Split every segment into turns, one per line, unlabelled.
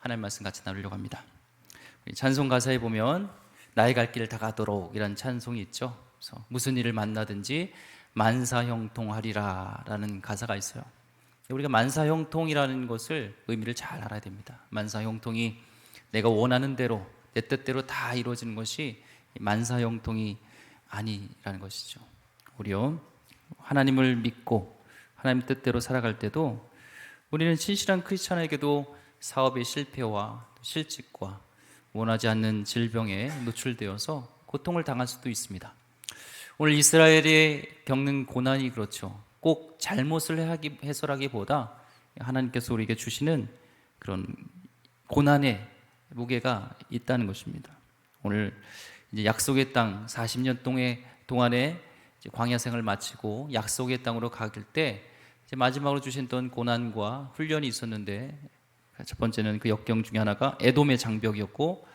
하나님 말씀 같이 나누려고 합니다. 찬송 가사에 보면 나의 갈 길 다 가도록 이런 찬송이 있죠. 그래서 무슨 일을 만나든지 만사형통하리라 라는 가사가 있어요. 우리가 만사형통이라는 것을 의미를 잘 알아야 됩니다. 만사형통이 내가 원하는 대로 내 뜻대로 다 이루어지는 것이 만사형통이 아니라는 것이죠. 우리요 하나님을 믿고 하나님 뜻대로 살아갈 때도 우리는 신실한 크리스찬에게도 사업의 실패와 실직과 원하지 않는 질병에 노출되어서 고통을 당할 수도 있습니다. 오늘 이스라엘이 겪는 고난이 그렇죠. 꼭 잘못을 해서라기보다 하나님께서 우리에게 주시는 그런 고난의 무게가 있다는 것입니다. 오늘 이제 약속의 땅 40년 동안에 광야 생을 마치고 약속의 땅으로 갈 때 이제 마지막으로 주셨던 고난과 훈련이 있었는데, 첫 번째는 그 역경 중에 하나가 에돔의 장벽이었고,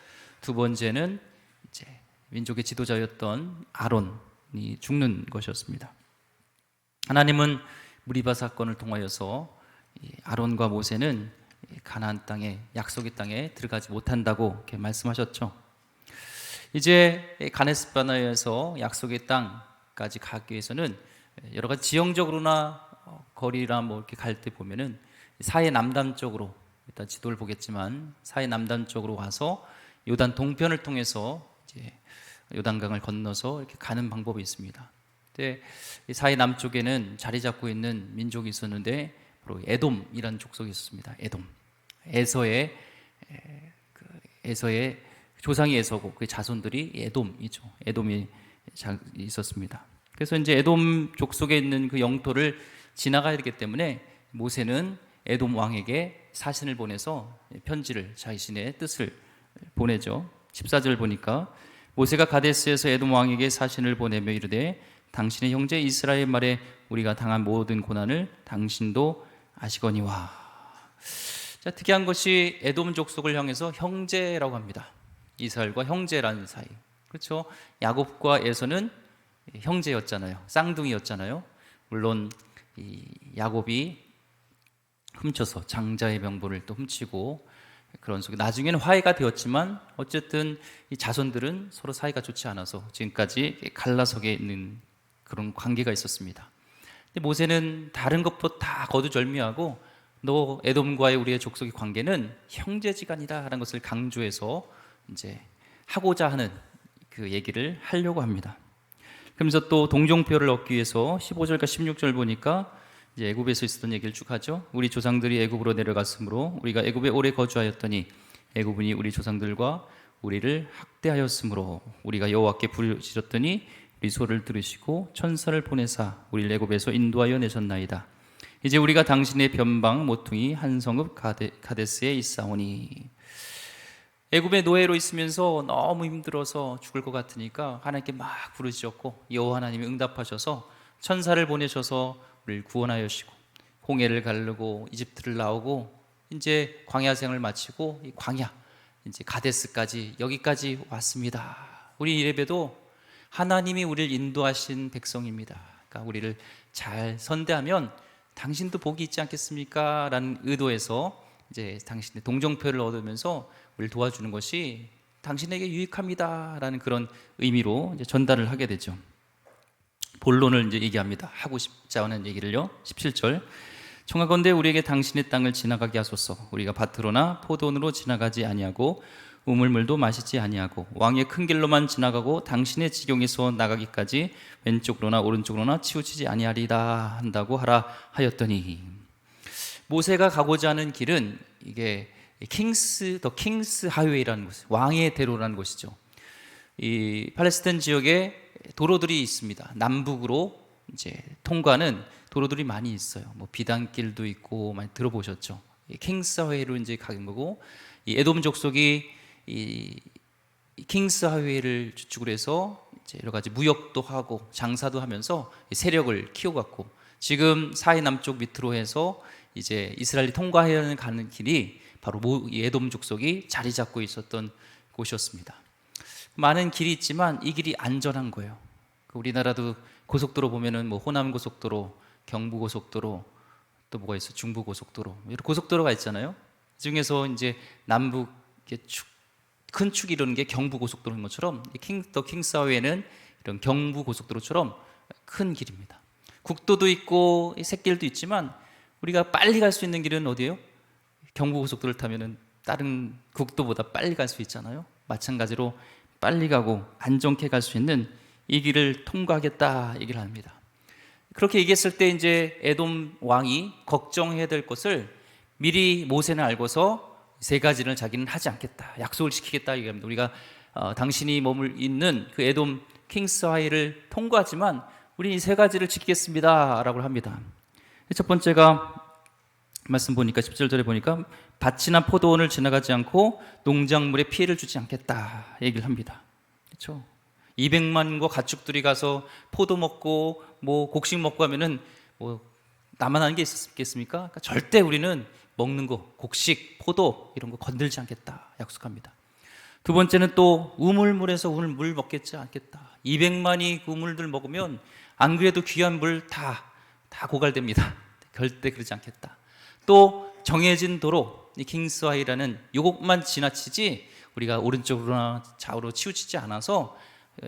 두 번째는 이제 민족의 지도자였던 아론이 죽는 것이었습니다. 하나님은 무리바 사건을 통하여서 아론과 모세는 가나안 땅에, 약속의 땅에 들어가지 못한다고 이렇게 말씀하셨죠. 이제 가데스 바네아에서 약속의 땅까지 가기 위해서는 여러 가지 지형적으로나 거리나 뭐 이렇게 갈 때 보면은 사해 남남쪽으로, 일단 지도를 보겠지만 사해 남남쪽으로 와서 요단 동편을 통해서 이제 요단강을 건너서 이렇게 가는 방법이 있습니다. 근데 사해 남쪽에는 자리 잡고 있는 민족이 있었는데 바로 에돔이라는 족속이 있었습니다. 에돔. 에서의 조상이 에서고 그 자손들이 에돔이죠. 에돔이 있었습니다. 그래서 이제 에돔 족속에 있는 그 영토를 지나가야 되기 때문에 모세는 에돔 왕에게 사신을 보내서 편지를, 자신의 뜻을 보내죠. 14절 보니까 모세가 가데스에서 에돔 왕에게 사신을 보내며 이르되 당신의 형제 이스라엘 말에 우리가 당한 모든 고난을 당신도 아시거니와. 자, 특이한 것이 에돔 족속을 향해서 형제라고 합니다. 이스라엘과 형제라는 사이. 그렇죠? 야곱과 에서는 형제였잖아요. 쌍둥이였잖아요. 물론 이 야곱이 훔쳐서 장자의 명분을 또 훔치고 그런 속에 나중에는 화해가 되었지만 어쨌든 이 자손들은 서로 사이가 좋지 않아서 지금까지 갈라서게 있는 그런 관계가 있었습니다. 근데 모세는 다른 것보다 다 거두절미하고 너 에돔과의 우리의 족속의 관계는 형제지간이다라는 것을 강조해서 이제 하고자 하는 그 얘기를 하려고 합니다. 그러면서 또 동정표를 얻기 위해서 15절과 16절 보니까 이제 애굽에서 있었던 얘기를 쭉 하죠. 우리 조상들이 애굽으로 내려갔으므로 우리가 애굽에 오래 거주하였더니 애굽인이 우리 조상들과 우리를 학대하였으므로 우리가 여호와께 부르짖었더니 우리 소를 들으시고 천사를 보내사 우리를 애굽에서 인도하여 내셨나이다. 이제 우리가 당신의 변방 모퉁이 한 성읍 가데스에 있사오니. 애굽의 노예로 있으면서 너무 힘들어서 죽을 것 같으니까 하나님께 막 부르짖었고 여호와 하나님이 응답하셔서 천사를 보내셔서 우리를 구원하시고 홍해를 가르고 이집트를 나오고 이제 광야 생을 마치고 이 광야 이제 가데스까지 여기까지 왔습니다. 우리 이레베도 하나님이 우리를 인도하신 백성입니다. 그러니까 우리를 잘 선대하면 당신도 복이 있지 않겠습니까? 라는 의도에서 이제 당신의 동정표를 얻으면서 우리를 도와주는 것이 당신에게 유익합니다 라는 그런 의미로 이제 전달을 하게 되죠. 본론을 이제 얘기합니다. 하고 싶지 않은 얘기를요. 17절 청하건대 우리에게 당신의 땅을 지나가게 하소서. 우리가 밭으로나 포도원으로 지나가지 아니하고 우물물도 마시지 아니하고 왕의 큰 길로만 지나가고 당신의 지경에서 나가기까지 왼쪽으로나 오른쪽으로나 치우치지 아니하리다 한다고 하라 하였더니. 모세가 가고자 하는 길은 이게 더 킹스 하이웨이라는 곳, 왕의 대로라는 곳이죠. 이 팔레스타인 지역에 도로들이 있습니다. 남북으로 이제 통과는 도로들이 많이 있어요. 뭐 비단길도 있고 많이 들어보셨죠. 킹스 하이웨이로 이제 가는 거고, 이 에돔 족속이 이 킹스 하이웨이를 주축으로 해서 이제 여러 가지 무역도 하고 장사도 하면서 세력을 키워갔고, 지금 사해 남쪽 밑으로 해서 이제 이스라엘이 통과해야 가는 길이 바로 에돔 족속이 자리 잡고 있었던 곳이었습니다. 많은 길이 있지만 이 길이 안전한 거예요. 우리나라도 고속도로 보면은 뭐 호남 고속도로, 경부 고속도로, 또 뭐가 있어? 중부 고속도로, 이런 고속도로가 있잖아요. 그 중에서 이제 남북 큰 축이 이루는 게 경부고속도로인 것처럼 더 킹스하이웨이는 이런 경부고속도로처럼 큰 길입니다. 국도도 있고 샛길도 있지만 우리가 빨리 갈 수 있는 길은 어디예요? 경부고속도로를 타면은 다른 국도보다 빨리 갈 수 있잖아요. 마찬가지로 빨리 가고 안정케 갈 수 있는 이 길을 통과하겠다 얘기를 합니다. 그렇게 얘기했을 때 이제 에돔 왕이 걱정해야 될 것을 미리 모세는 알고서 세 가지를 자기는 하지 않겠다, 약속을 지키겠다 얘기합니다. 우리가 당신이 머물 있는 그 에돔 킹스하이를 통과하지만 우리 이 세 가지를 지키겠습니다 라고 합니다. 첫 번째가 말씀 보니까 17절에 보니까 밭이나 포도원을 지나가지 않고 농작물에 피해를 주지 않겠다 얘기를 합니다. 그렇죠? 200만과 가축들이 가서 포도 먹고 뭐 곡식 먹고 하면은 뭐 나만 하는 게 있겠습니까? 그러니까 절대 우리는 먹는 거, 곡식, 포도 이런 거 건들지 않겠다 약속합니다. 두 번째는 또 우물물에서 물 먹겠지 않겠다. 200만이 우물들 먹으면 안 그래도 귀한 물 다 고갈됩니다. 절대 그러지 않겠다. 또 정해진 도로, 이 킹스하이라는 요것만 지나치지 우리가 오른쪽으로나 좌우로 치우치지 않아서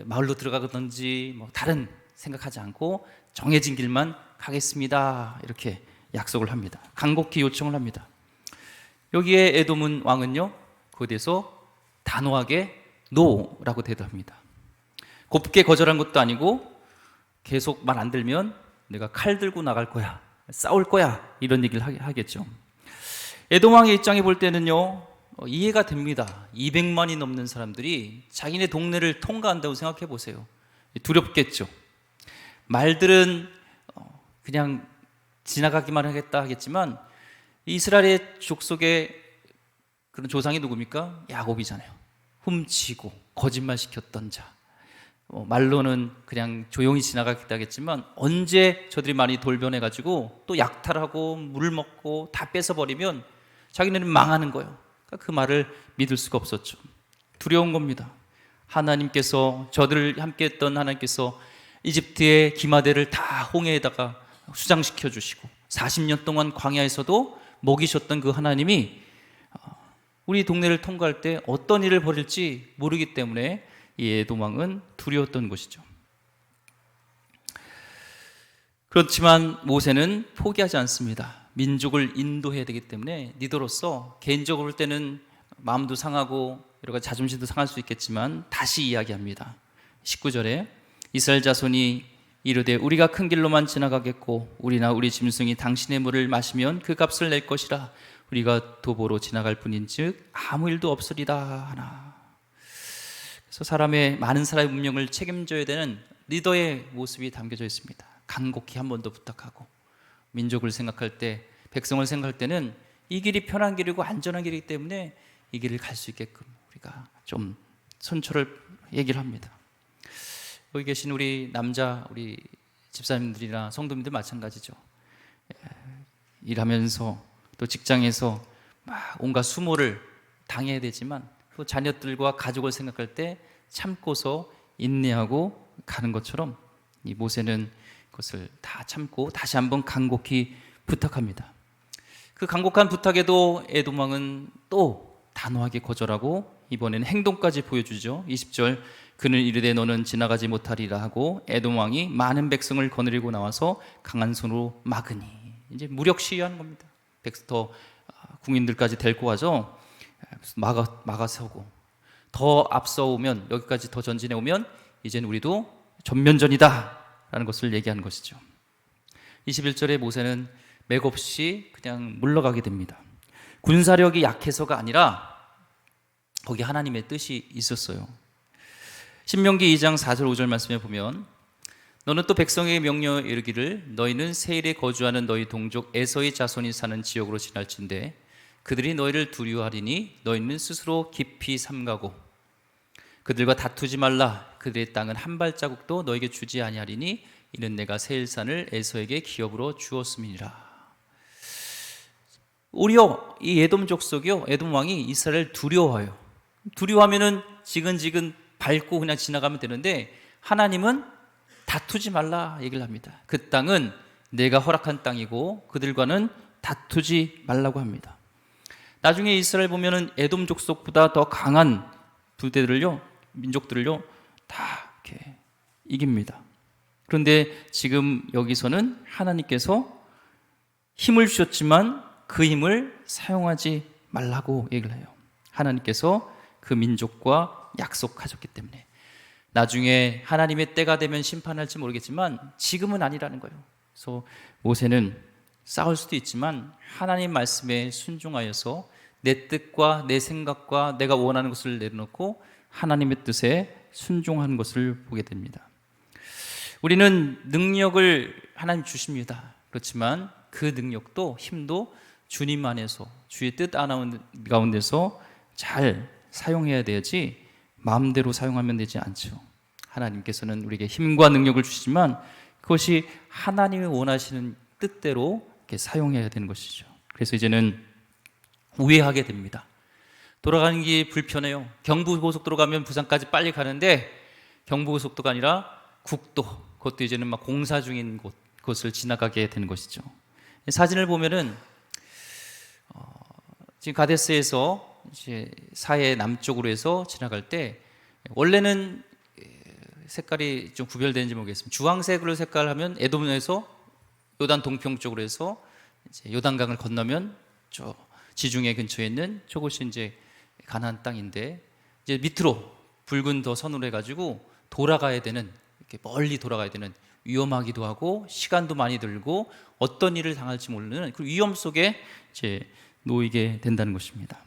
마을로 들어가든지 뭐 다른 생각하지 않고 정해진 길만 가겠습니다. 이렇게 약속을 합니다. 간곡히 요청을 합니다. 여기에 에돔 왕은요, 그에 대해서 단호하게 노라고 대답합니다. 곱게 거절한 것도 아니고 계속 말 안 들면 내가 칼 들고 나갈 거야, 싸울 거야, 이런 얘기를 하겠죠. 에돔 왕의 입장에 볼 때는요, 이해가 됩니다. 200만이 넘는 사람들이 자기네 동네를 통과한다고 생각해 보세요. 두렵겠죠. 말들은 그냥 지나가기만 하겠다 하겠지만 이스라엘의 족속의 그런 조상이 누굽니까? 야곱이잖아요. 훔치고 거짓말 시켰던 자. 말로는 그냥 조용히 지나가겠다 하겠지만 언제 저들이 많이 돌변해가지고 또 약탈하고 물 먹고 다 뺏어버리면 자기네는 망하는 거예요. 그러니까 그 말을 믿을 수가 없었죠. 두려운 겁니다. 하나님께서, 저들을 함께했던 하나님께서 이집트의 기마대를 다 홍해에다가 수장시켜 주시고 40년 동안 광야에서도 먹이셨던 그 하나님이 우리 동네를 통과할 때 어떤 일을 벌일지 모르기 때문에 이 에돔 왕은 두려웠던 것이죠. 그렇지만 모세는 포기하지 않습니다. 민족을 인도해야 되기 때문에 리더로서 개인적으로 볼 때는 마음도 상하고 여러 가지 자존심도 상할 수 있겠지만 다시 이야기합니다. 19절에 이스라엘 자손이 이르되 우리가 큰 길로만 지나가겠고 우리나 우리 짐승이 당신의 물을 마시면 그 값을 낼 것이라. 우리가 도보로 지나갈 뿐인즉 아무 일도 없으리라 하나. 그래서 많은 사람의 운명을 책임져야 되는 리더의 모습이 담겨져 있습니다. 간곡히 한 번 더 부탁하고, 민족을 생각할 때, 백성을 생각할 때는 이 길이 편한 길이고 안전한 길이기 때문에 이 길을 갈 수 있게끔 우리가 좀 선처를 얘기를 합니다. 여기 계신 우리 집사님들이나 성도님들 마찬가지죠. 일하면서 또 직장에서 막 온갖 수모를 당해야 되지만 또 자녀들과 가족을 생각할 때 참고서 인내하고 가는 것처럼 이 모세는 그것을 다 참고 다시 한번 간곡히 부탁합니다. 그 간곡한 부탁에도 에돔 왕은 또 단호하게 거절하고 이번에는 행동까지 보여주죠. 20절, 그는 이르되 너는 지나가지 못하리라 하고 에돔 왕이 많은 백성을 거느리고 나와서 강한 손으로 막으니, 이제 무력 시위하는 겁니다. 더 국민들까지 데리고 와서 막아서고, 더 앞서 오면, 여기까지 더 전진해 오면 이제는 우리도 전면전이다 라는 것을 얘기하는 것이죠. 21절에 모세는 맥없이 그냥 물러가게 됩니다. 군사력이 약해서가 아니라 거기 하나님의 뜻이 있었어요. 신명기 2장 4절 5절 말씀에 보면 너는 또 백성에게 명령하여 이르기를 너희는 세일에 거주하는 너희 동족 에서의 자손이 사는 지역으로 지날진대 그들이 너희를 두려워하리니 너희는 스스로 깊이 삼가고 그들과 다투지 말라. 그들의 땅은 한 발자국도 너에게 주지 아니하리니 이는 내가 세일산을 에서에게 기업으로 주었음이니라. 오히려 이 에돔 족속이요, 에돔 왕이 이스라엘을 두려워해요. 두려워하면은 지근지근 밟고 그냥 지나가면 되는데 하나님은 다투지 말라 얘기를 합니다. 그 땅은 내가 허락한 땅이고 그들과는 다투지 말라고 합니다. 나중에 이스라엘 보면은 에돔 족속보다 더 강한 부대들을요, 민족들을요, 다 이렇게 이깁니다. 그런데 지금 여기서는 하나님께서 힘을 주셨지만 그 힘을 사용하지 말라고 얘기를 해요. 하나님께서 그 민족과 약속하셨기 때문에 나중에 하나님의 때가 되면 심판할지 모르겠지만 지금은 아니라는 거예요. 그래서 모세는 싸울 수도 있지만 하나님 말씀에 순종하여서 내 뜻과 내 생각과 내가 원하는 것을 내려놓고 하나님의 뜻에 순종하는 것을 보게 됩니다. 우리는 능력을 하나님 주십니다. 그렇지만 그 능력도 힘도 주님 안에서 주의 뜻 가운데서 잘 사용해야 되지 마음대로 사용하면 되지 않죠. 하나님께서는 우리에게 힘과 능력을 주시지만 그것이 하나님이 원하시는 뜻대로 이렇게 사용해야 되는 것이죠. 그래서 이제는 우회하게 됩니다. 돌아가는 게 불편해요. 경부고속도로 가면 부산까지 빨리 가는데 경부고속도가 아니라 국도, 그것도 이제는 막 공사 중인 곳을 지나가게 되는 것이죠. 사진을 보면은 지금 가데스에서 이제 사해 남쪽으로 해서 지나갈 때 원래는 색깔이 좀 구별되는지 모르겠습니다. 주황색으로 색깔 하면 에돔에서 요단 동평 쪽으로 해서 이제 요단강을 건너면 저 지중해 근처에 있는 저곳이 이제 가나안 땅인데 이제 밑으로 붉은 더 선으로 해가지고 돌아가야 되는, 이렇게 멀리 돌아가야 되는, 위험하기도 하고 시간도 많이 들고 어떤 일을 당할지 모르는 그 위험 속에 이제 놓이게 된다는 것입니다.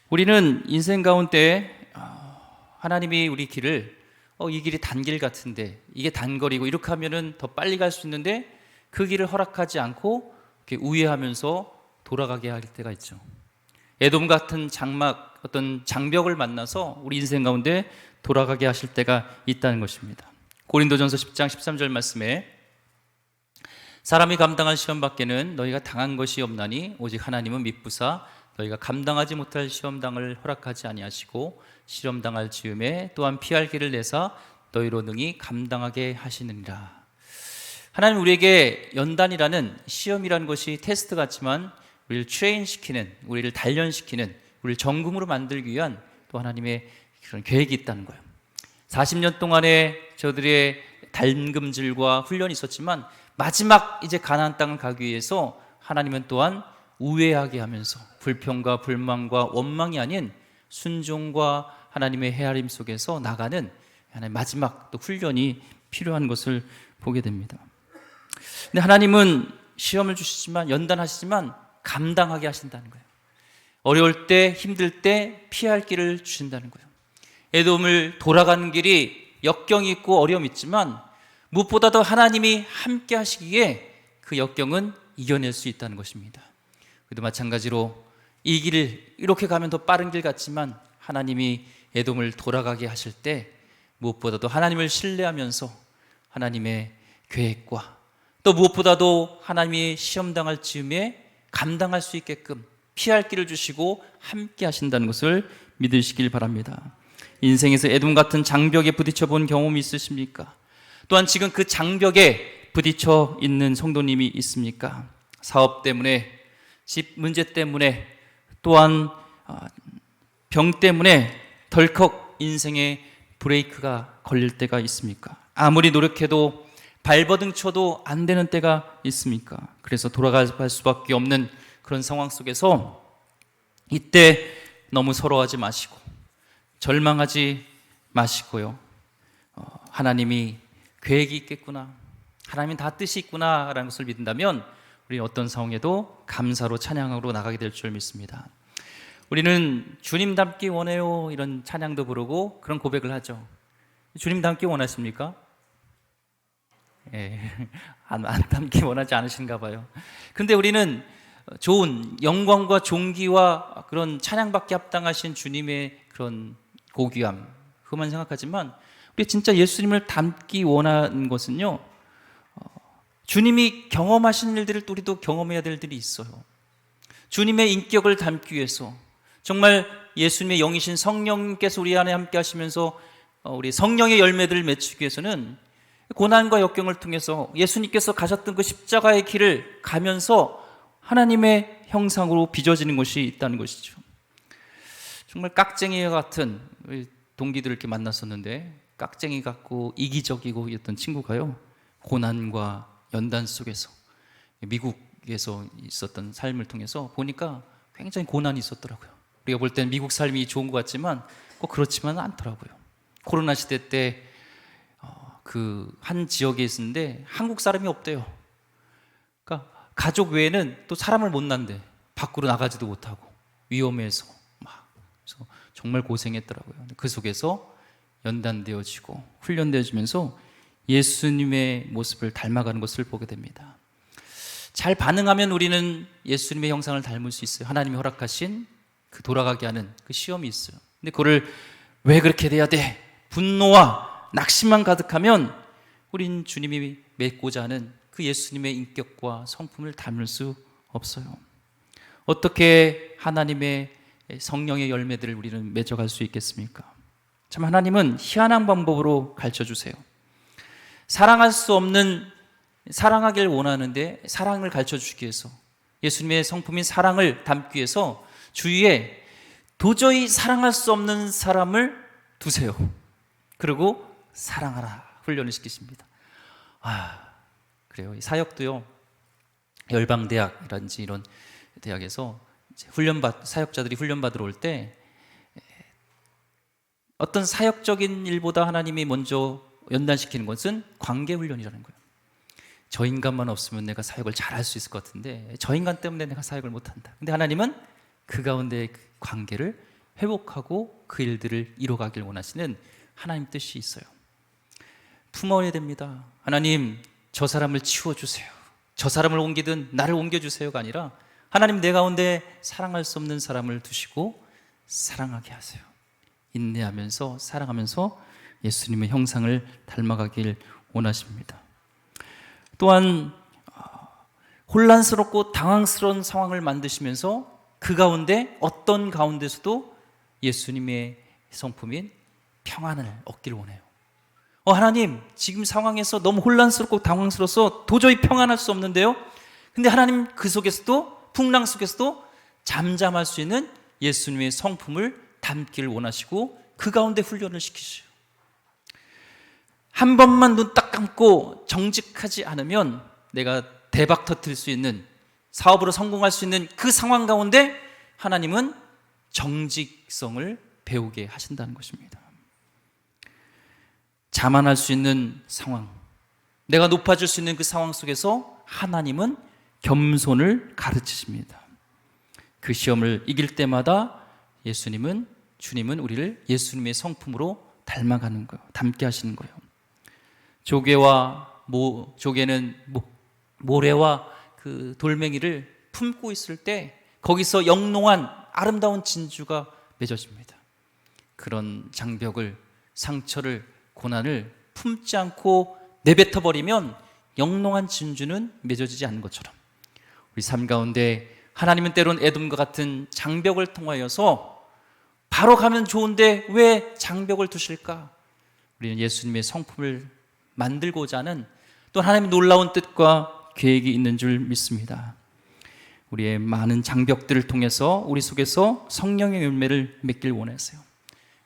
우리는 인생 가운데 하나님이 우리 길을 이 길이 단길 같은데 이게 단거리고 이렇게 하면은 더 빨리 갈 수 있는데 그 길을 허락하지 않고 이렇게 우회하면서 돌아가게 할 때가 있죠. 에돔 같은 어떤 장벽을 만나서 우리 인생 가운데 돌아가게 하실 때가 있다는 것입니다. 고린도전서 10장 13절 말씀에 사람이 감당할 시험 밖에는 너희가 당한 것이 없나니 오직 하나님은 미쁘사 너희가 감당하지 못할 시험당을 허락하지 아니하시고 시험당할 즈음에 또한 피할 길을 내사 너희로 능히 감당하게 하시느니라. 하나님 우리에게 연단이라는 시험이라는 것이 테스트 같지만 우리를 트레인시키는, 우리를 단련시키는, 우리를 정금으로 만들기 위한 또 하나님의 그런 계획이 있다는 거예요. 40년 동안의 저들의 담금질과 훈련이 있었지만 마지막 이제 가나안 땅을 가기 위해서 하나님은 또한 우회하게 하면서 불평과 불만과 원망이 아닌 순종과 하나님의 헤아림 속에서 나가는 하나님의 마지막 또 훈련이 필요한 것을 보게 됩니다. 근데 하나님은 시험을 주시지만, 연단하시지만 감당하게 하신다는 거예요. 어려울 때, 힘들 때 피할 길을 주신다는 거예요. 에돔을 돌아가는 길이 역경이 있고 어려움이 있지만 무엇보다도 하나님이 함께 하시기에 그 역경은 이겨낼 수 있다는 것입니다. 그래도 마찬가지로 이 길을 이렇게 가면 더 빠른 길 같지만 하나님이 에돔을 돌아가게 하실 때 무엇보다도 하나님을 신뢰하면서 하나님의 계획과 또 무엇보다도 하나님이 시험당할 즈음에 감당할 수 있게끔 피할 길을 주시고 함께 하신다는 것을 믿으시길 바랍니다. 인생에서 에돔 같은 장벽에 부딪혀 본 경험이 있으십니까? 또한 지금 그 장벽에 부딪혀 있는 성도님이 있습니까? 사업 때문에, 집 문제 때문에, 또한 병 때문에 덜컥 인생의 브레이크가 걸릴 때가 있습니까? 아무리 노력해도 발버둥 쳐도 안 되는 때가 있습니까? 그래서 돌아갈 수밖에 없는 그런 상황 속에서 이때 너무 서러워하지 마시고 절망하지 마시고요. 하나님이 계획이 있겠구나, 하나님은 다 뜻이 있구나 라는 것을 믿는다면 우리는 어떤 상황에도 감사로 찬양으로 나가게 될 줄 믿습니다. 우리는 주님 닮기 원해요 이런 찬양도 부르고 그런 고백을 하죠. 주님 닮기 원하십니까? 안 닮기 원하지 않으신가 봐요. 근데 우리는 좋은 영광과 존귀와 그런 찬양받기 합당하신 주님의 그런 고귀함, 그것만 생각하지만 우리 진짜 예수님을 닮기 원하는 것은요, 주님이 경험하신 일들을 또 우리도 경험해야 될 일들이 있어요. 주님의 인격을 닮기 위해서 정말 예수님의 영이신 성령께서 우리 안에 함께 하시면서 우리 성령의 열매들을 맺추기 위해서는 고난과 역경을 통해서 예수님께서 가셨던 그 십자가의 길을 가면서 하나님의 형상으로 빚어지는 것이 있다는 것이죠. 정말 깍쟁이와 같은 동기들을 이렇게 만났었는데, 깍쟁이 같고 이기적이고 였던 친구가요, 고난과 연단 속에서 미국에서 있었던 삶을 통해서 보니까 굉장히 고난이 있었더라고요. 우리가 볼 때는 미국 삶이 좋은 것 같지만 꼭 그렇지만은 않더라고요. 코로나 시대 때 그 한 지역에 있었는데 한국 사람이 없대요. 그러니까 가족 외에는 또 사람을 못 난대. 밖으로 나가지도 못하고 위험해서 막, 그래서 정말 고생했더라고요. 그 속에서 연단되어지고 훈련되어지면서 예수님의 모습을 닮아가는 것을 보게 됩니다. 잘 반응하면 우리는 예수님의 형상을 닮을 수 있어요. 하나님이 허락하신 그 돌아가게 하는 그 시험이 있어요. 근데 그거를 왜 그렇게 돼야 돼? 분노와 낙심만 가득하면 우린 주님이 맺고자 하는 그 예수님의 인격과 성품을 닮을 수 없어요. 어떻게 하나님의 성령의 열매들을 우리는 맺어갈 수 있겠습니까? 참, 하나님은 희한한 방법으로 가르쳐 주세요. 사랑할 수 없는, 사랑하길 원하는데 사랑을 가르쳐 주시기 위해서, 예수님의 성품인 사랑을 담기 위해서 주위에 도저히 사랑할 수 없는 사람을 두세요. 그리고 사랑하라 훈련을 시키십니다. 그래요. 이 사역도요, 열방대학이라든지 이런 대학에서 사역자들이 훈련받으러 올 때 어떤 사역적인 일보다 하나님이 먼저 연단시키는 것은 관계훈련이라는 거예요. 저 인간만 없으면 내가 사역을 잘할 수 있을 것 같은데 저 인간 때문에 내가 사역을 못한다. 근데 하나님은 그 가운데 그 관계를 회복하고 그 일들을 이뤄가길 원하시는 하나님 뜻이 있어요. 품어야 됩니다. 하나님, 저 사람을 치워주세요. 저 사람을 옮기든 나를 옮겨주세요가 아니라 하나님, 내 가운데 사랑할 수 없는 사람을 두시고 사랑하게 하세요. 인내하면서 사랑하면서 예수님의 형상을 닮아가길 원하십니다. 또한 혼란스럽고 당황스러운 상황을 만드시면서 그 가운데 어떤 가운데서도 예수님의 성품인 평안을 얻기를 원해요. 하나님, 지금 상황에서 너무 혼란스럽고 당황스러워서 도저히 평안할 수 없는데요. 근데 하나님, 그 속에서도, 풍랑 속에서도 잠잠할 수 있는 예수님의 성품을 담기를 원하시고 그 가운데 훈련을 시키시죠. 한 번만 눈 딱 감고 정직하지 않으면 내가 대박 터뜨릴 수 있는, 사업으로 성공할 수 있는 그 상황 가운데 하나님은 정직성을 배우게 하신다는 것입니다. 자만할 수 있는 상황, 내가 높아질 수 있는 그 상황 속에서 하나님은 겸손을 가르치십니다. 그 시험을 이길 때마다 주님은 우리를 예수님의 성품으로 닮아가는 거예요. 닮게 하시는 거예요. 조개는 모래와 그 돌멩이를 품고 있을 때 거기서 영롱한 아름다운 진주가 맺어집니다. 그런 장벽을, 상처를, 고난을 품지 않고 내뱉어 버리면 영롱한 진주는 맺어지지 않는 것처럼 우리 삶 가운데 하나님은 때론 에돔과 같은 장벽을 통하여서 바로 가면 좋은데 왜 장벽을 두실까? 우리는 예수님의 성품을 만들고자 하는 또 하나님의 놀라운 뜻과 계획이 있는 줄 믿습니다. 우리의 많은 장벽들을 통해서 우리 속에서 성령의 열매를 맺길 원하세요.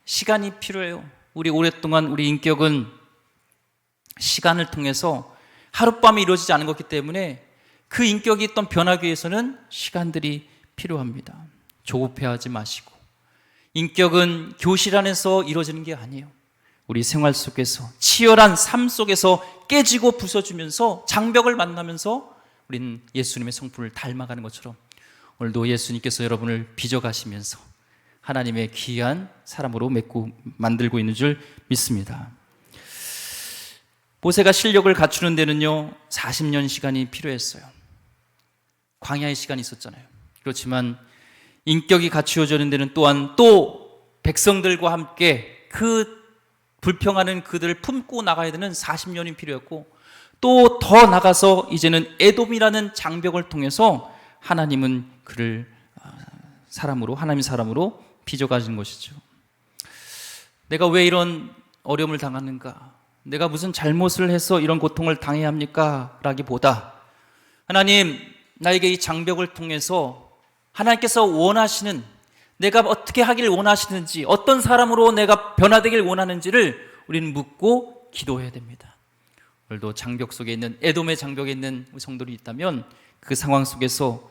시간이 필요해요. 오랫동안 우리 인격은 시간을 통해서 하룻밤에 이루어지지 않은 것이기 때문에 그 인격이 또 변하기 위해서는 시간들이 필요합니다. 조급해하지 마시고, 인격은 교실 안에서 이루어지는 게 아니에요. 우리 생활 속에서, 치열한 삶 속에서 깨지고 부서지면서 장벽을 만나면서 우리는 예수님의 성품을 닮아가는 것처럼 오늘도 예수님께서 여러분을 빚어가시면서 하나님의 귀한 사람으로 만들고 있는 줄 믿습니다. 모세가 실력을 갖추는 데는요 40년 시간이 필요했어요. 광야의 시간이 있었잖아요. 그렇지만 인격이 갖추어지는 데는 또한 또 백성들과 함께 그 불평하는 그들을 품고 나가야 되는 40년이 필요했고, 또 더 나가서 이제는 에돔이라는 장벽을 통해서 하나님은 그를 하나님의 사람으로 빚어가신 것이죠. 내가 왜 이런 어려움을 당하는가? 내가 무슨 잘못을 해서 이런 고통을 당해야 합니까? 라기보다 하나님, 나에게 이 장벽을 통해서 하나님께서 원하시는, 내가 어떻게 하길 원하시는지, 어떤 사람으로 내가 변화되길 원하는지를 우리는 묻고 기도해야 됩니다. 오늘도 장벽 속에 있는, 에돔의 장벽에 있는 성도들이 있다면 그 상황 속에서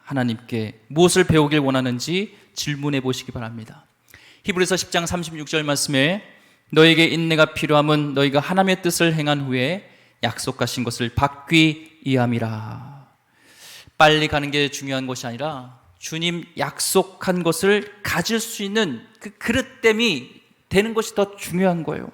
하나님께 무엇을 배우길 원하는지 질문해 보시기 바랍니다. 히브리서 10장 36절 말씀에 너에게 인내가 필요함은 너희가 하나님의 뜻을 행한 후에 약속하신 것을 받기 위함이라. 빨리 가는 게 중요한 것이 아니라 주님 약속한 것을 가질 수 있는 그 그릇됨이 되는 것이 더 중요한 거예요.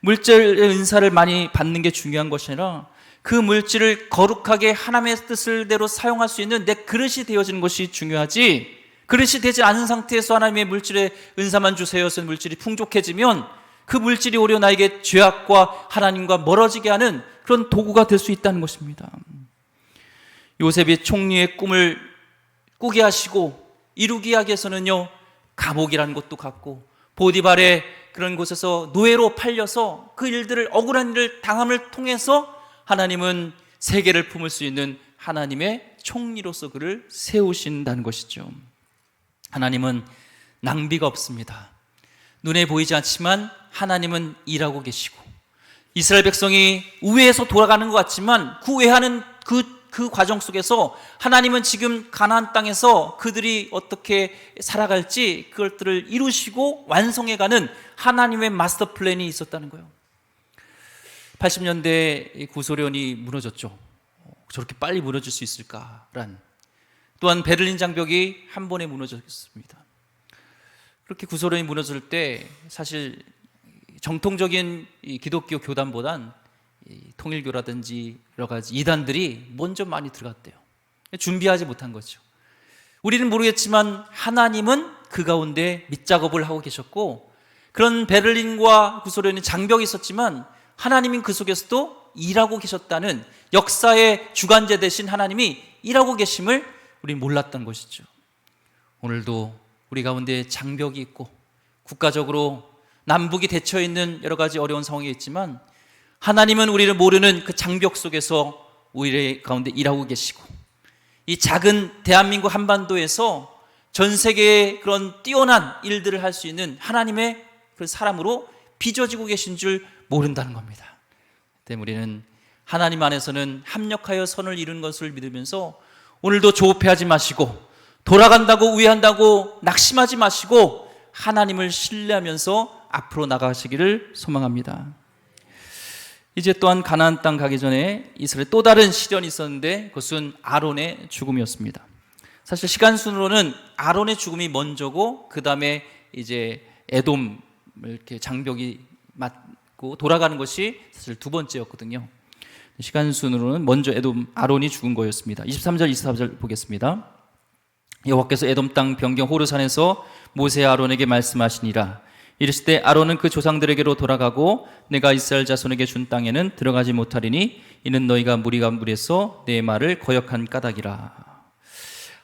물질의 은사를 많이 받는 게 중요한 것이 아니라 그 물질을 거룩하게 하나님의 뜻을대로 사용할 수 있는 내 그릇이 되어지는 것이 중요하지, 그릇이 되지 않은 상태에서 하나님의 물질의 은사만 주세요 해서 물질이 풍족해지면 그 물질이 오히려 나에게 죄악과 하나님과 멀어지게 하는 그런 도구가 될 수 있다는 것입니다. 요셉이 총리의 꿈을 꾸게 하시고 이루게 하기 위해서는요, 감옥이라는 것도 갔고 보디발의 그런 곳에서 노예로 팔려서 그 일들을, 억울한 일을 당함을 통해서 하나님은 세계를 품을 수 있는 하나님의 총리로서 그를 세우신다는 것이죠. 하나님은 낭비가 없습니다. 눈에 보이지 않지만 하나님은 일하고 계시고, 이스라엘 백성이 우회해서 돌아가는 것 같지만 그 우회하는 그 과정 속에서 하나님은 지금 가나안 땅에서 그들이 어떻게 살아갈지 그것들을 이루시고 완성해가는 하나님의 마스터 플랜이 있었다는 거예요. 80년대 구소련이 무너졌죠. 저렇게 빨리 무너질 수 있을까란. 또한 베를린 장벽이 한 번에 무너졌습니다. 그렇게 구소련이 무너질 때 사실 정통적인 기독교 교단보단 통일교라든지 여러 가지 이단들이 먼저 많이 들어갔대요. 준비하지 못한 거죠. 우리는 모르겠지만 하나님은 그 가운데 밑작업을 하고 계셨고, 그런 베를린과 구소련의 장벽이 있었지만 하나님은 그 속에서도 일하고 계셨다는, 역사의 주관자 되신 하나님이 일하고 계심을 우리는 몰랐던 것이죠. 오늘도 우리 가운데 장벽이 있고 국가적으로 남북이 닫혀 있는 여러 가지 어려운 상황이 있지만 하나님은 우리를 모르는 그 장벽 속에서 우리 가운데 일하고 계시고, 이 작은 대한민국 한반도에서 전 세계의 그런 뛰어난 일들을 할 수 있는 하나님의 그 사람으로 빚어지고 계신 줄 모른다는 겁니다. 때문에 우리는 하나님 안에서는 합력하여 선을 이루는 것을 믿으면서 오늘도 조급해하지 마시고, 돌아간다고 우회한다고 낙심하지 마시고 하나님을 신뢰하면서 앞으로 나가시기를 소망합니다. 이제 또한 가나안 땅 가기 전에 이스라엘 또 다른 시련이 있었는데 그것은 아론의 죽음이었습니다. 사실 시간 순으로는 아론의 죽음이 먼저고 그 다음에 이제 에돔 이렇게 장벽이 맞고 돌아가는 것이 사실 두 번째였거든요. 시간 순으로는 먼저 아론이 죽은 거였습니다. 23절 24절 보겠습니다. 여호와께서 에돔 땅 변경 호르산에서 모세 아론에게 말씀하시니라. 이르실 때 아론은 그 조상들에게로 돌아가고 내가 이스라엘 자손에게 준 땅에는 들어가지 못하리니 이는 너희가 무리가 무리해서 내 말을 거역한 까닭이라.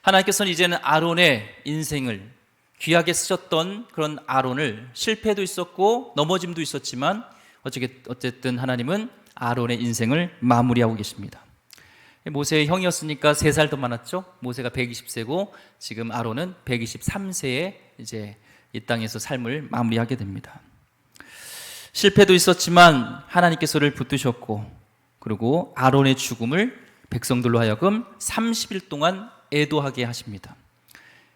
하나님께서는 이제는 아론의 인생을, 귀하게 쓰셨던 그런 아론을, 실패도 있었고 넘어짐도 있었지만 어쨌든 하나님은 아론의 인생을 마무리하고 계십니다. 모세의 형이었으니까 3살 더 많았죠. 모세가 120세고 지금 아론은 123세에 이제 이 땅에서 삶을 마무리하게 됩니다. 실패도 있었지만 하나님께서 그를 붙드셨고, 그리고 아론의 죽음을 백성들로 하여금 30일 동안 애도하게 하십니다.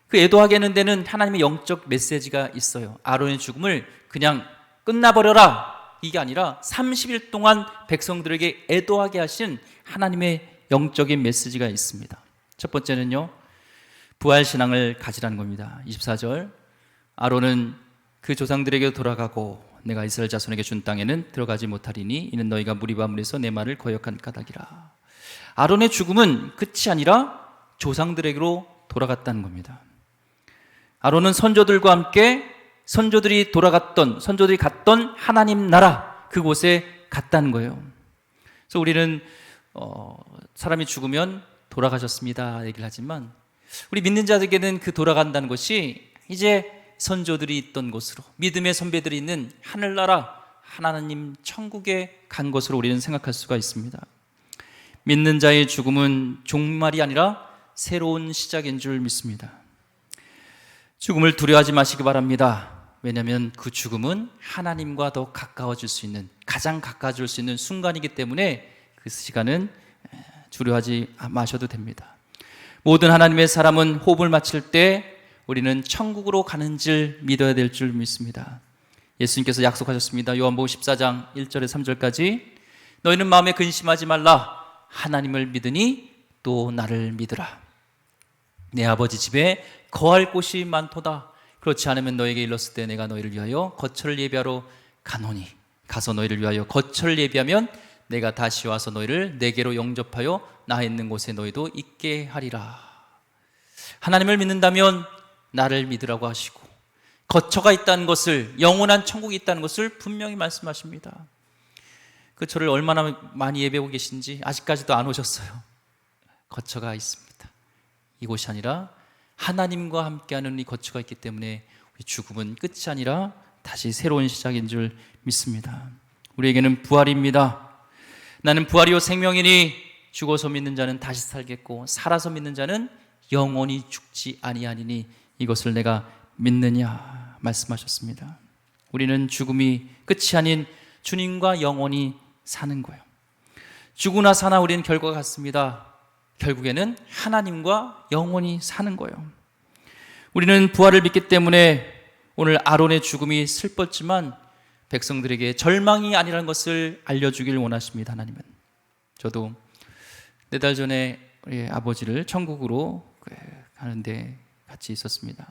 그 애도하게 하는 데는 하나님의 영적 메시지가 있어요. 아론의 죽음을 그냥 끝나버려라 이게 아니라 30일 동안 백성들에게 애도하게 하신 하나님의 영적인 메시지가 있습니다. 첫 번째는요, 부활신앙을 가지라는 겁니다. 24절, 아론은 그 조상들에게 돌아가고 내가 이스라엘 자손에게 준 땅에는 들어가지 못하리니 이는 너희가 무리와 무리해서 내 말을 거역한 까닭이라. 아론의 죽음은 끝이 아니라 조상들에게로 돌아갔다는 겁니다. 아론은 선조들과 함께 선조들이 갔던 하나님 나라, 그곳에 갔다는 거예요. 그래서 우리는 사람이 죽으면 돌아가셨습니다 얘기를 하지만 우리 믿는 자들에게는 그 돌아간다는 것이 이제 선조들이 있던 곳으로, 믿음의 선배들이 있는 하늘나라 하나님 천국에 간 것으로 우리는 생각할 수가 있습니다. 믿는 자의 죽음은 종말이 아니라 새로운 시작인 줄 믿습니다. 죽음을 두려워하지 마시기 바랍니다. 왜냐하면 그 죽음은 하나님과 더 가까워질 수 있는, 가장 가까워질 수 있는 순간이기 때문에 그 시간은 두려워하지 마셔도 됩니다. 모든 하나님의 사람은 호흡을 마칠 때 우리는 천국으로 가는 줄 믿어야 될 줄 믿습니다. 예수님께서 약속하셨습니다. 요한복음 14장 1절에 3절까지 너희는 마음에 근심하지 말라. 하나님을 믿으니 또 나를 믿으라. 내 아버지 집에 거할 곳이 많도다. 그렇지 않으면 너에게 일렀을 때 내가 너희를 위하여 거처를 예비하러 가노니 가서 너희를 위하여 거처를 예비하면 내가 다시 와서 너희를 내게로 영접하여 나 있는 곳에 너희도 있게 하리라. 하나님을 믿는다면 나를 믿으라고 하시고 거처가 있다는 것을, 영원한 천국이 있다는 것을 분명히 말씀하십니다. 그 저를 얼마나 많이 예배하고 계신지 아직까지도 안 오셨어요. 거처가 있습니다. 이곳이 아니라 하나님과 함께하는 이 거처가 있기 때문에 우리 죽음은 끝이 아니라 다시 새로운 시작인 줄 믿습니다. 우리에게는 부활입니다. 나는 부활이요 생명이니 죽어서 믿는 자는 다시 살겠고 살아서 믿는 자는 영원히 죽지 아니하니니 이것을 내가 믿느냐 말씀하셨습니다. 우리는 죽음이 끝이 아닌 주님과 영원히 사는 거예요. 죽으나 사나 우리는 결과가 같습니다. 결국에는 하나님과 영원히 사는 거예요. 우리는 부활을 믿기 때문에 오늘 아론의 죽음이 슬펐지만 백성들에게 절망이 아니라는 것을 알려주길 원하십니다. 하나님은. 저도 4달 전에 우리 아버지를 천국으로 가는데 같이 있었습니다.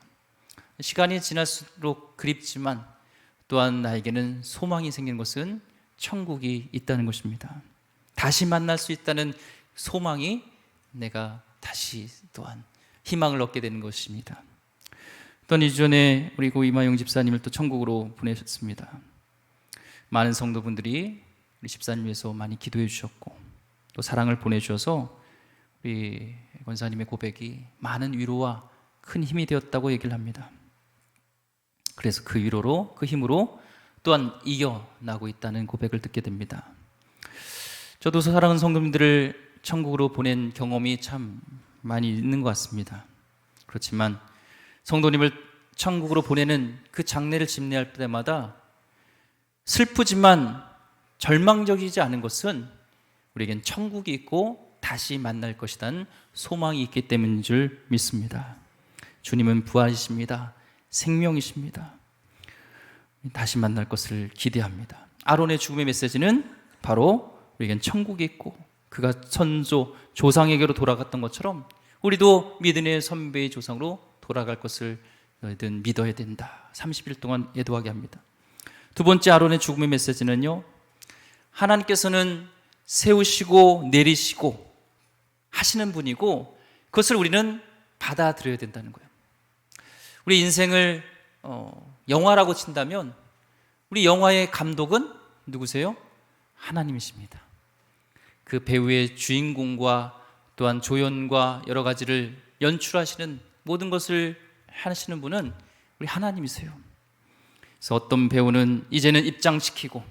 시간이 지날수록 그립지만 또한 나에게는 소망이 생긴 것은 천국이 있다는 것입니다. 다시 만날 수 있다는 소망이 내가 다시 또한 희망을 얻게 되는 것입니다. 또 이전에 우리 고 이마영 집사님을 또 천국으로 보내셨습니다. 많은 성도분들이 우리 집사님 위해서 많이 기도해 주셨고 또 사랑을 보내주셔서 우리 권사님의 고백이 많은 위로와 큰 힘이 되었다고 얘기를 합니다. 그래서 그 위로로, 그 힘으로 또한 이겨나고 있다는 고백을 듣게 됩니다. 저도 사랑하는 성도님들을 천국으로 보낸 경험이 참 많이 있는 것 같습니다. 그렇지만 성도님을 천국으로 보내는 그 장례를 집례할 때마다 슬프지만 절망적이지 않은 것은 우리에겐 천국이 있고 다시 만날 것이라는 소망이 있기 때문인 줄 믿습니다. 주님은 부활이십니다. 생명이십니다. 다시 만날 것을 기대합니다. 아론의 죽음의 메시지는 바로 우리에겐 천국이 있고 그가 선조 조상에게로 돌아갔던 것처럼 우리도 믿음의 선배의 조상으로 돌아갈 것을 너희들은 믿어야 된다. 30일 동안 애도하게 합니다. 두 번째 아론의 죽음의 메시지는요, 하나님께서는 세우시고 내리시고 하시는 분이고 그것을 우리는 받아들여야 된다는 거예요. 우리 인생을 영화라고 친다면 우리 영화의 감독은 누구세요? 하나님이십니다. 그 배우의 주인공과 또한 조연과 여러 가지를 연출하시는 모든 것을 하시는 분은 우리 하나님이세요. 그래서 어떤 배우는 이제는 입장시키고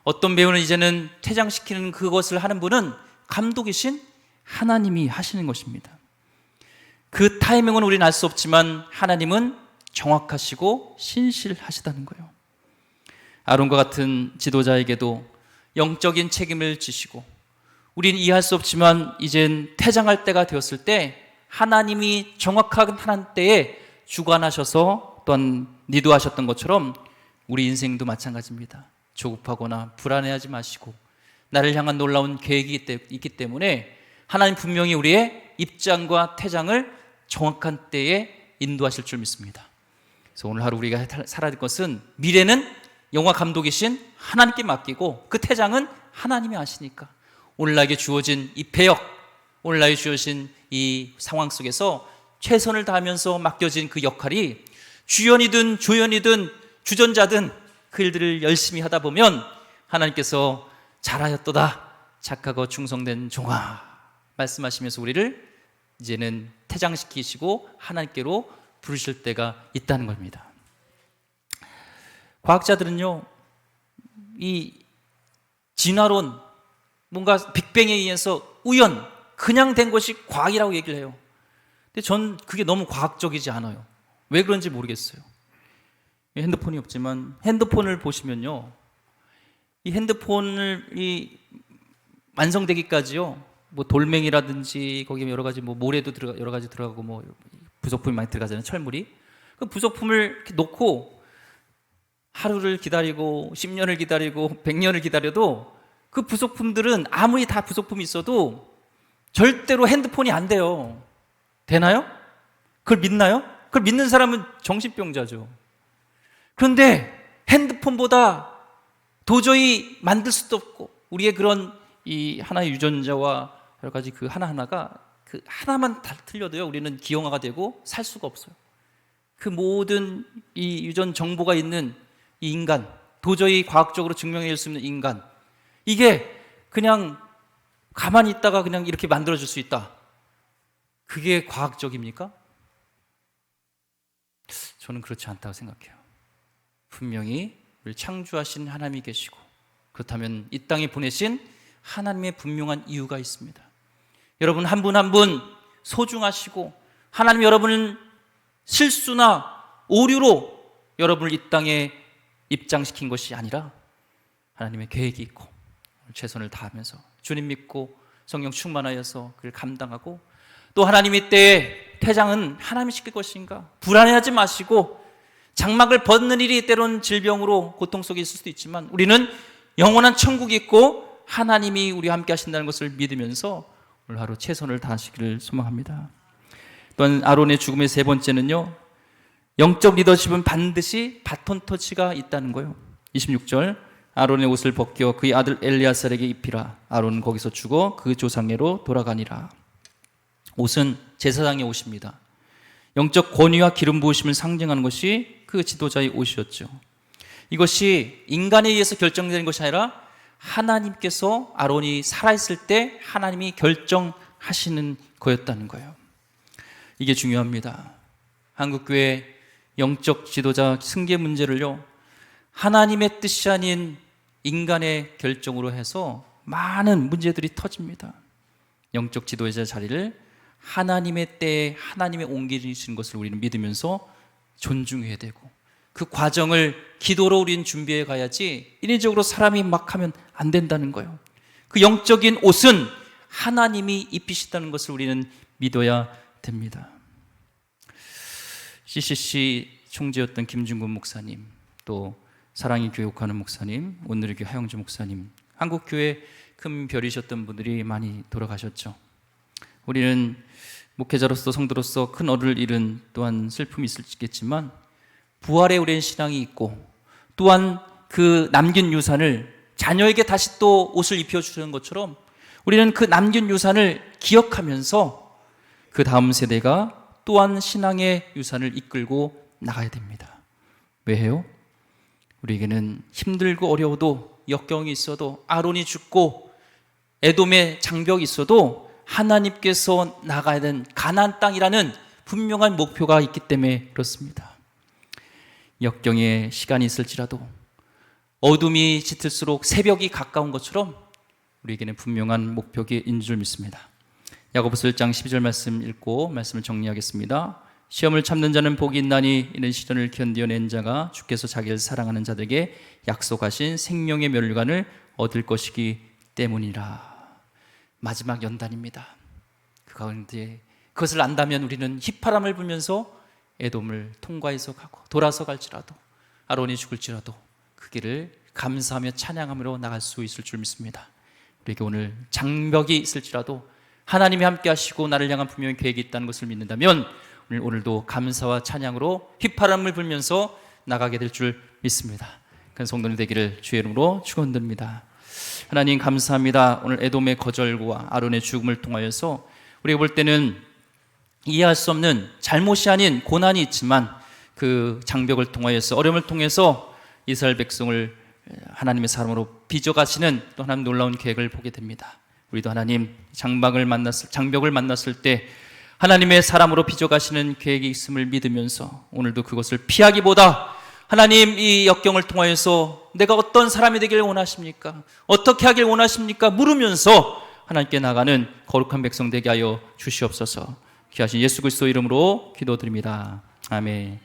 어떤 배우는 이제는 퇴장시키는 그것을 하는 분은 감독이신 하나님이 하시는 것입니다. 그 타이밍은 우리는 알 수 없지만 하나님은 정확하시고 신실하시다는 거예요. 아론과 같은 지도자에게도 영적인 책임을 지시고 우리는 이해할 수 없지만 이젠 퇴장할 때가 되었을 때 하나님이 정확한 하나님 때에 주관하셔서 또한 리드하셨던 것처럼 우리 인생도 마찬가지입니다. 조급하거나 불안해하지 마시고 나를 향한 놀라운 계획이 있기 때문에 하나님 분명히 우리의 입장과 퇴장을 정확한 때에 인도하실 줄 믿습니다. 그래서 오늘 하루 우리가 살아야 될 것은 미래는 영화 감독이신 하나님께 맡기고 그 퇴장은 하나님이 아시니까 오늘 나에게 주어진 이 배역, 오늘 나에게 주어진 이 상황 속에서 최선을 다하면서 맡겨진 그 역할이 주연이든 조연이든 주전자든 그 일들을 열심히 하다 보면 하나님께서 잘하였도다 착하고 충성된 종아 말씀하시면서 우리를 이제는 퇴장시키시고 하나님께로 부르실 때가 있다는 겁니다. 과학자들은요, 이 진화론, 뭔가 빅뱅에 의해서 우연, 그냥 된 것이 과학이라고 얘기를 해요. 근데 전 그게 너무 과학적이지 않아요. 왜 그런지 모르겠어요. 핸드폰이 없지만 핸드폰을 보시면요, 이 핸드폰이 완성되기까지요, 뭐 돌멩이라든지 거기에 여러 가지 뭐 모래도 여러 가지 들어가고 뭐 부속품이 많이 들어가잖아요. 철물이. 그 부속품을 이렇게 놓고 하루를 기다리고 10년을 기다리고 100년을 기다려도 그 부속품들은 아무리 다 부속품이 있어도 절대로 핸드폰이 안 돼요. 되나요? 그걸 믿나요? 그걸 믿는 사람은 정신병자죠. 그런데 핸드폰보다 도저히 만들 수도 없고, 우리의 그런 이 하나의 유전자와 여러 가지 그 하나하나가 그 하나만 다 틀려도요, 우리는 기형아가 되고 살 수가 없어요. 그 모든 이 유전 정보가 있는 이 인간, 도저히 과학적으로 증명해낼 수 있는 인간, 이게 그냥 가만히 있다가 그냥 이렇게 만들어질 수 있다. 그게 과학적입니까? 저는 그렇지 않다고 생각해요. 분명히 우리를 창조하신 하나님이 계시고, 그렇다면 이 땅에 보내신 하나님의 분명한 이유가 있습니다. 여러분 한 분 한 분 소중하시고, 하나님 여러분은 실수나 오류로 여러분을 이 땅에 입장시킨 것이 아니라 하나님의 계획이 있고, 최선을 다하면서 주님 믿고 성령 충만하여서 그를 감당하고, 또 하나님의 때에 태장은 하나님이 시킬 것인가 불안해하지 마시고, 장막을 벗는 일이 때론 질병으로 고통 속에 있을 수도 있지만 우리는 영원한 천국이 있고 하나님이 우리와 함께 하신다는 것을 믿으면서 오늘 하루 최선을 다하시기를 소망합니다. 또한 아론의 죽음의 세 번째는요, 영적 리더십은 반드시 바톤 터치가 있다는 거예요. 26절, 아론의 옷을 벗겨 그의 아들 엘리아살에게 입히라. 아론은 거기서 죽어 그 조상애로 돌아가니라. 옷은 제사장의 옷입니다. 영적 권위와 기름 부으심을 상징하는 것이 그 지도자의 옷이었죠. 이것이 인간에 의해서 결정되는 것이 아니라 하나님께서 아론이 살아있을 때 하나님이 결정하시는 거였다는 거예요. 이게 중요합니다. 한국교회 영적 지도자 승계 문제를요, 하나님의 뜻이 아닌 인간의 결정으로 해서 많은 문제들이 터집니다. 영적 지도자 자리를 하나님의 때에 하나님의 옮기시는 것을 우리는 믿으면서 존중해야 되고, 그 과정을 기도로 우리는 준비해 가야지 인위적으로 사람이 막 하면 안 된다는 거예요. 그 영적인 옷은 하나님이 입히시다는 것을 우리는 믿어야 됩니다. CCC 총재였던 김중근 목사님, 또 사랑의 교육하는 목사님, 오늘의 교회 하영주 목사님, 한국교회 큰 별이셨던 분들이 많이 돌아가셨죠. 우리는 목회자로서 성도로서 큰 어를 잃은 또한 슬픔이 있겠지만, 부활에 우리는 신앙이 있고, 또한 그 남긴 유산을 자녀에게 다시 또 옷을 입혀주는 것처럼 우리는 그 남긴 유산을 기억하면서 그 다음 세대가 또한 신앙의 유산을 이끌고 나가야 됩니다. 왜 해요? 우리에게는 힘들고 어려워도, 역경이 있어도, 아론이 죽고 에돔의 장벽이 있어도 하나님께서 나가야 되는 가나안 땅이라는 분명한 목표가 있기 때문에 그렇습니다. 역경의 시간이 있을지라도, 어둠이 짙을수록 새벽이 가까운 것처럼 우리에게는 분명한 목표인 줄 믿습니다. 야고보서 1장 12절 말씀 읽고 말씀을 정리하겠습니다. 시험을 참는 자는 복이 있나니 이는 시련을 견디어낸 자가 주께서 자기를 사랑하는 자들에게 약속하신 생명의 면류관을 얻을 것이기 때문이라. 마지막 연단입니다. 그 가운데 그것을 안다면 우리는 휘파람을 불면서 에돔을 통과해서 가고, 돌아서 갈지라도, 아론이 죽을지라도 그 길을 감사하며 찬양함으로 나갈 수 있을 줄 믿습니다. 우리에게 오늘 장벽이 있을지라도 하나님이 함께 하시고 나를 향한 분명히 계획이 있다는 것을 믿는다면 오늘도 감사와 찬양으로 휘파람을 불면서 나가게 될 줄 믿습니다. 큰 성도님 되기를 주의 이름으로 축원드립니다. 하나님 감사합니다. 오늘 에돔의 거절과 아론의 죽음을 통하여서 우리가 볼 때는 이해할 수 없는 잘못이 아닌 고난이 있지만 그 장벽을 통하여서, 어려움을 통해서 이스라엘 백성을 하나님의 사람으로 빚어가시는 또 하나님 놀라운 계획을 보게 됩니다. 우리도 하나님 장벽을 만났을 때 하나님의 사람으로 빚어가시는 계획이 있음을 믿으면서 오늘도 그것을 피하기보다 하나님 이 역경을 통하여서 내가 어떤 사람이 되기를 원하십니까? 어떻게 하길 원하십니까? 물으면서 하나님께 나가는 거룩한 백성 되게 하여 주시옵소서. 귀하신 예수 그리스도 이름으로 기도드립니다. 아멘.